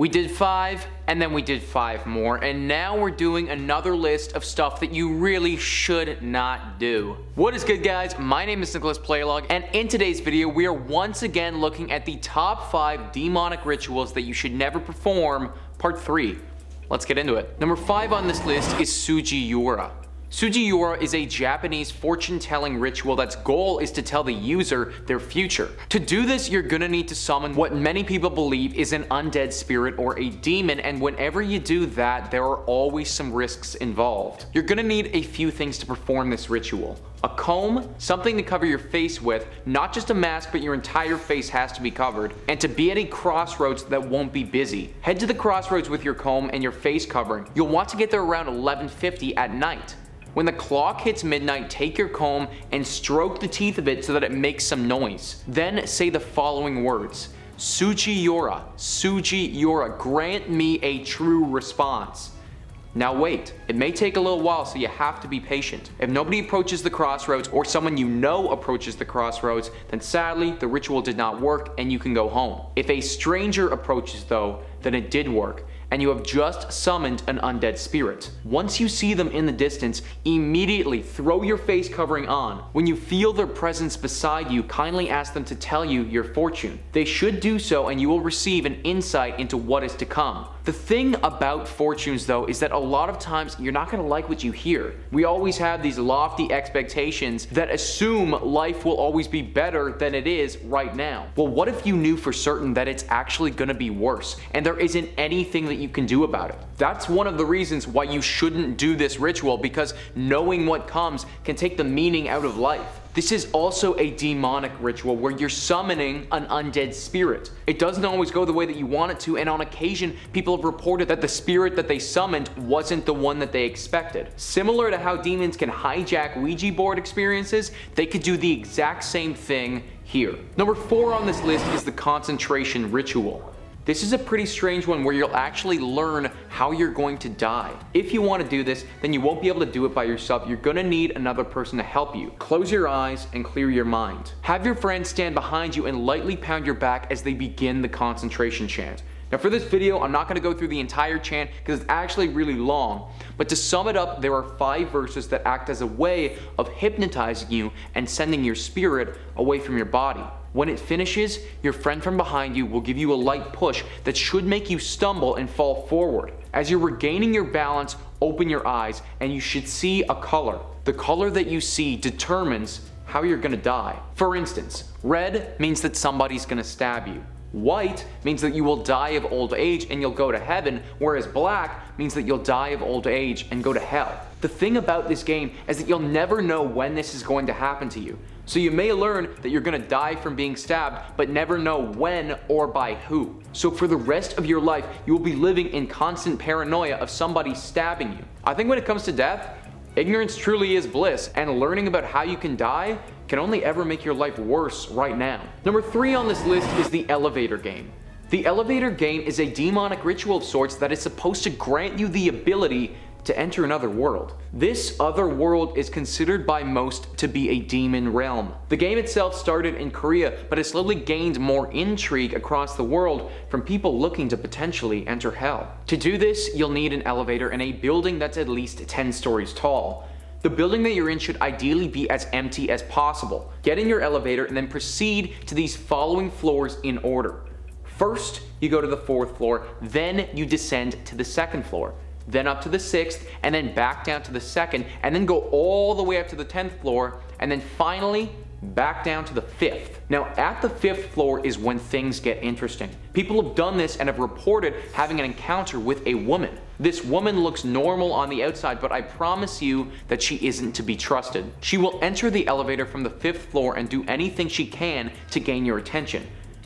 We did 5, and then we did 5 more, and now we're doing another list of stuff that you really should not do. What is good, guys? My name is Nicholas Playlog, and in today's video, we are once again looking at the top 5 demonic rituals that you should never perform, part 3. Let's get into it. Number 5 on this list is Sugiura. Sugiura is a Japanese fortune-telling ritual that's goal is to tell the user their future. To do this, you're gonna need to summon what many people believe is an undead spirit or a demon, and whenever you do that, there are always some risks involved. You're gonna need a few things to perform this ritual. A comb, something to cover your face with, not just a mask, but your entire face has to be covered, and to be at a crossroads that won't be busy. Head to the crossroads with your comb and your face covering. You'll want to get there around 11:50 at night. When the clock hits midnight, take your comb and stroke the teeth of it so that it makes some noise. Then say the following words: Sugiura, Sugiura, grant me a true response. Now wait, it may take a little while, so you have to be patient. If nobody approaches the crossroads or someone you know approaches the crossroads, then sadly the ritual did not work and you can go home. If a stranger approaches though, then it did work, and you have just summoned an undead spirit. Once you see them in the distance, immediately throw your face covering on. When you feel their presence beside you, kindly ask them to tell you your fortune. They should do so, and you will receive an insight into what is to come. The thing about fortunes though is that a lot of times you're not gonna like what you hear. We always have these lofty expectations that assume life will always be better than it is right now. Well, what if you knew for certain that it's actually gonna be worse and there isn't anything that you can do about it? That's one of the reasons why you shouldn't do this ritual, because knowing what comes can take the meaning out of life. This is also a demonic ritual where you're summoning an undead spirit. It doesn't always go the way that you want it to, and on occasion, people have reported that the spirit that they summoned wasn't the one that they expected. Similar to how demons can hijack Ouija board experiences, they could do the exact same thing here. Number 4 on this list is the concentration ritual. This is a pretty strange one where you'll actually learn how you're going to die. If you want to do this, then you won't be able to do it by yourself. You're gonna need another person to help you. Close your eyes and clear your mind. Have your friend stand behind you and lightly pound your back as they begin the concentration chant. Now for this video, I'm not going to go through the entire chant because it's actually really long, but to sum it up, there are 5 verses that act as a way of hypnotizing you and sending your spirit away from your body. When it finishes, your friend from behind you will give you a light push that should make you stumble and fall forward. As you're regaining your balance, open your eyes and you should see a color. The color that you see determines how you're going to die. For instance, red means that somebody's going to stab you. White means that you will die of old age and you'll go to heaven, whereas black means that you'll die of old age and go to hell. The thing about this game is that you'll never know when this is going to happen to you. So you may learn that you're gonna die from being stabbed, but never know when or by who. So for the rest of your life, you will be living in constant paranoia of somebody stabbing you. I think when it comes to death, ignorance truly is bliss, and learning about how you can die can only ever make your life worse right now. Number 3 on this list is the elevator game. The elevator game is a demonic ritual of sorts that is supposed to grant you the ability to enter another world. This other world is considered by most to be a demon realm. The game itself started in Korea, but has slowly gained more intrigue across the world from people looking to potentially enter hell. To do this, you'll need an elevator in a building that's at least 10 stories tall. The building that you're in should ideally be as empty as possible. Get in your elevator and then proceed to these following floors in order. First, you go to the 4th floor, then you descend to the 2nd floor. Then up to the 6th, and then back down to the 2nd, and then go all the way up to the 10th floor, and then finally back down to the 5th. Now at the 5th floor is when things get interesting. People have done this and have reported having an encounter with a woman. This woman looks normal on the outside, but I promise you that she isn't to be trusted. She will enter the elevator from the 5th floor and do anything she can to gain your attention.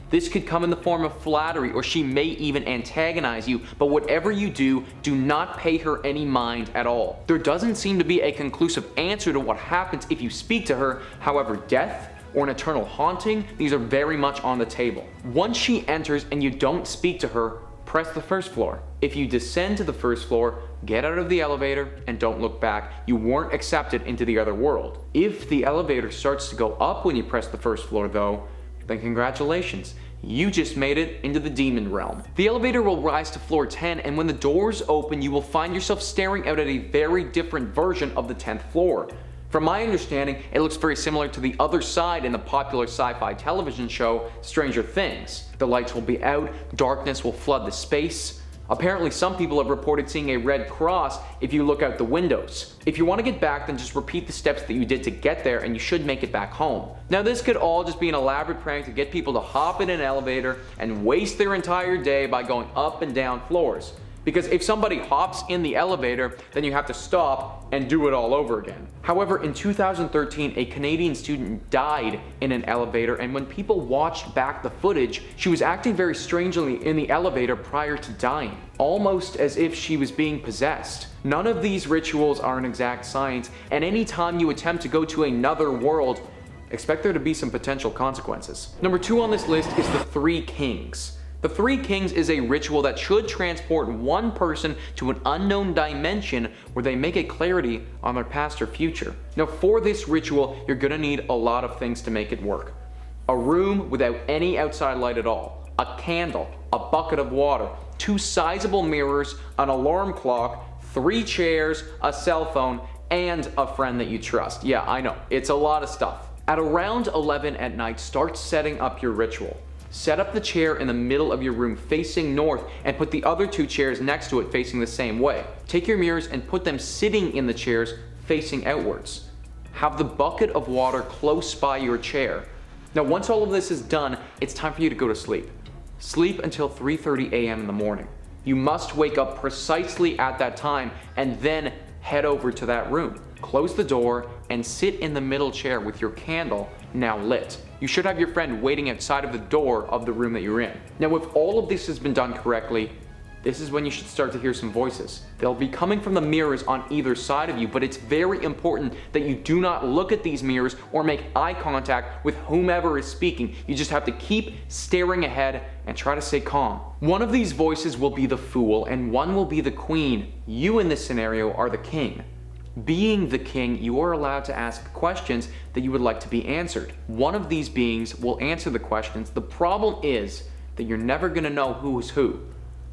This could come in the form of flattery, or she may even antagonize you, but whatever you do, do not pay her any mind at all. There doesn't seem to be a conclusive answer to what happens if you speak to her. However, death or an eternal haunting, these are very much on the table. Once she enters and you don't speak to her, press the 1st floor. If you descend to the 1st floor, get out of the elevator and don't look back. You weren't accepted into the other world. If the elevator starts to go up when you press the 1st floor though, then congratulations. you just made it into the demon realm. The elevator will rise to floor 10, and when the doors open, you will find yourself staring out at a very different version of the 10th floor. From my understanding, it looks very similar to the other side in the popular sci-fi television show Stranger Things. The lights will be out, darkness will flood the space. Apparently, some people have reported seeing a red cross if you look out the windows. If you want to get back, then just repeat the steps that you did to get there and you should make it back home. Now, this could all just be an elaborate prank to get people to hop in an elevator and waste their entire day by going up and down floors. Because if somebody hops in the elevator, then you have to stop and do it all over again. However, in 2013, a Canadian student died in an elevator, and when people watched back the footage, she was acting very strangely in the elevator prior to dying, almost as if she was being possessed. None of these rituals are an exact science, and anytime you attempt to go to another world, expect there to be some potential consequences. Number 2 on this list is the Three Kings. The Three Kings is a ritual that should transport one person to an unknown dimension where they may get clarity on their past or future. Now, for this ritual, you're gonna need a lot of things to make it work. A room without any outside light at all, a candle, a bucket of water, 2 sizable mirrors, an alarm clock, 3 chairs, a cell phone, and a friend that you trust. Yeah, I know, it's a lot of stuff. At around 11 at night, start setting up your ritual. Set up the chair in the middle of your room facing north and put the other 2 chairs next to it facing the same way. Take your mirrors and put them sitting in the chairs facing outwards. Have the bucket of water close by your chair. Now, once all of this is done, it's time for you to go to sleep. Sleep until 3:30 a.m. in the morning. You must wake up precisely at that time and then head over to that room. Close the door and sit in the middle chair with your candle now lit. You should have your friend waiting outside of the door of the room that you're in. Now, if all of this has been done correctly, this is when you should start to hear some voices. They'll be coming from the mirrors on either side of you, but it's very important that you do not look at these mirrors or make eye contact with whomever is speaking. You just have to keep staring ahead and try to stay calm. One of these voices will be the fool and one will be the queen. You in this scenario are the king. Being the king, you are allowed to ask questions that you would like to be answered. One of these beings will answer the questions. The problem is that you're never going to know who is who.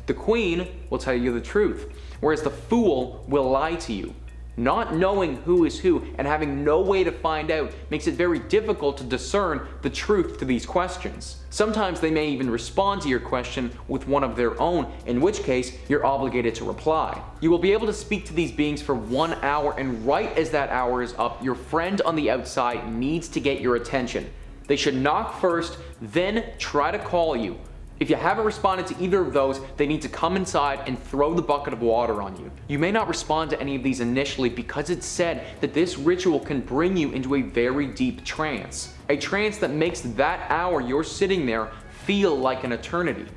The queen will tell you the truth, whereas the fool will lie to you. Not knowing who is who and having no way to find out makes it very difficult to discern the truth to these questions. Sometimes they may even respond to your question with one of their own, in which case you're obligated to reply. You will be able to speak to these beings for 1 hour, and right as that hour is up, your friend on the outside needs to get your attention. They should knock first, then try to call you. If you haven't responded to either of those, they need to come inside and throw the bucket of water on you. You may not respond to any of these initially because it's said that this ritual can bring you into a very deep trance. A trance that makes that hour you're sitting there feel like an eternity.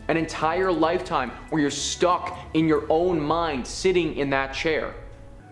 An entire lifetime where you're stuck in your own mind sitting in that chair.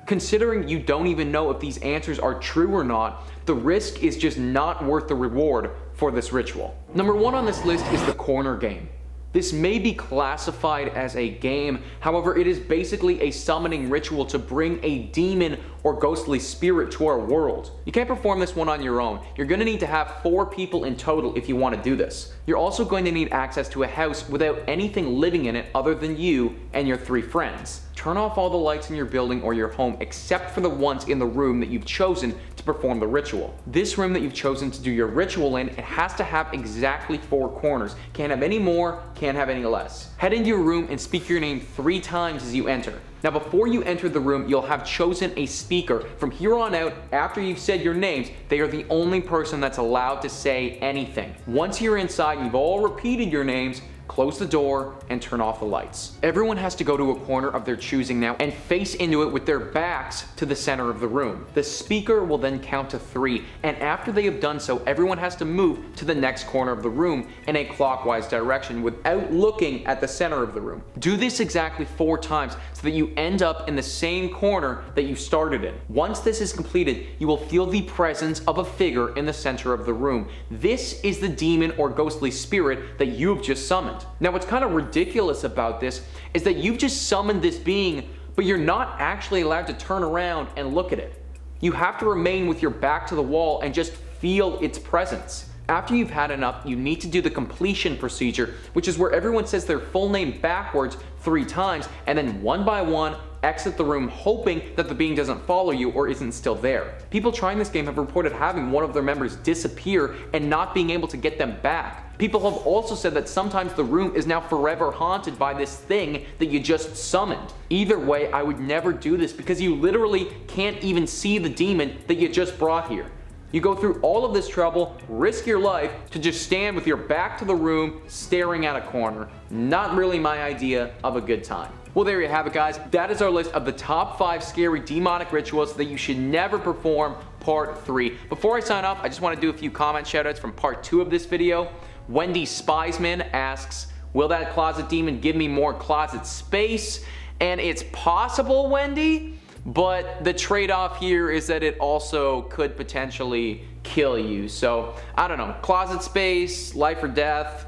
Considering you don't even know if these answers are true or not, the risk is just not worth the reward for this ritual. Number 1 on this list is the corner game. This may be classified as a game, however, it is basically a summoning ritual to bring a demon or ghostly spirit to our world. You can't perform this one on your own. You're going to need to have 4 people in total if you want to do this. You're also going to need access to a house without anything living in it other than you and your 3 friends. Turn off all the lights in your building or your home except for the ones in the room that you've chosen to perform the ritual. This room that you've chosen to do your ritual in, it has to have exactly 4 corners. Can't have any more, can't have any less. Head into your room and speak your name 3 times as you enter. Now, before you enter the room, you'll have chosen a speaker. From here on out, after you've said your names, they are the only person that's allowed to say anything. Once you're inside and you've all repeated your names, close the door and turn off the lights. Everyone has to go to a corner of their choosing now and face into it with their backs to the center of the room. The speaker will then count to 3, and after they have done so, everyone has to move to the next corner of the room in a clockwise direction without looking at the center of the room. Do this exactly 4 times so that you end up in the same corner that you started in. Once this is completed, you will feel the presence of a figure in the center of the room. This is the demon or ghostly spirit that you have just summoned. Now, what's kind of ridiculous about this is that you've just summoned this being, but you're not actually allowed to turn around and look at it. You have to remain with your back to the wall and just feel its presence. After you've had enough, you need to do the completion procedure, which is where everyone says their full name backwards 3 times, and then one by one, exit the room hoping that the being doesn't follow you or isn't still there. People trying this game have reported having one of their members disappear and not being able to get them back. People have also said that sometimes the room is now forever haunted by this thing that you just summoned. Either way, I would never do this because you literally can't even see the demon that you just brought here. You go through all of this trouble, risk your life to just stand with your back to the room, staring at a corner. Not really my idea of a good time. Well, there you have it, guys. That is our list of the top 5 scary demonic rituals that you should never perform, part 3. Before I sign off, I just want to do a few comment shoutouts from part 2 of this video. Wendy Spiesman asks, will that closet demon give me more closet space? And it's possible, Wendy, but the trade-off here is that it also could potentially kill you. So, I don't know, closet space, life or death,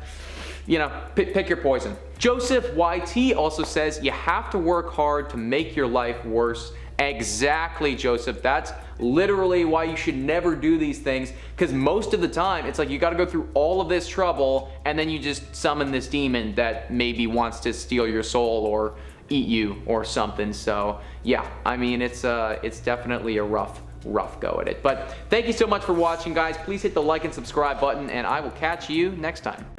you know, pick your poison. Joseph YT also says you have to work hard to make your life worse. Exactly, Joseph. That's literally why you should never do these things, because most of the time it's like you got to go through all of this trouble and then you just summon this demon that maybe wants to steal your soul or eat you or something. So yeah, I mean, it's definitely a rough go at it. But thank you so much for watching, guys. Please hit the like and subscribe button, and I will catch you next time.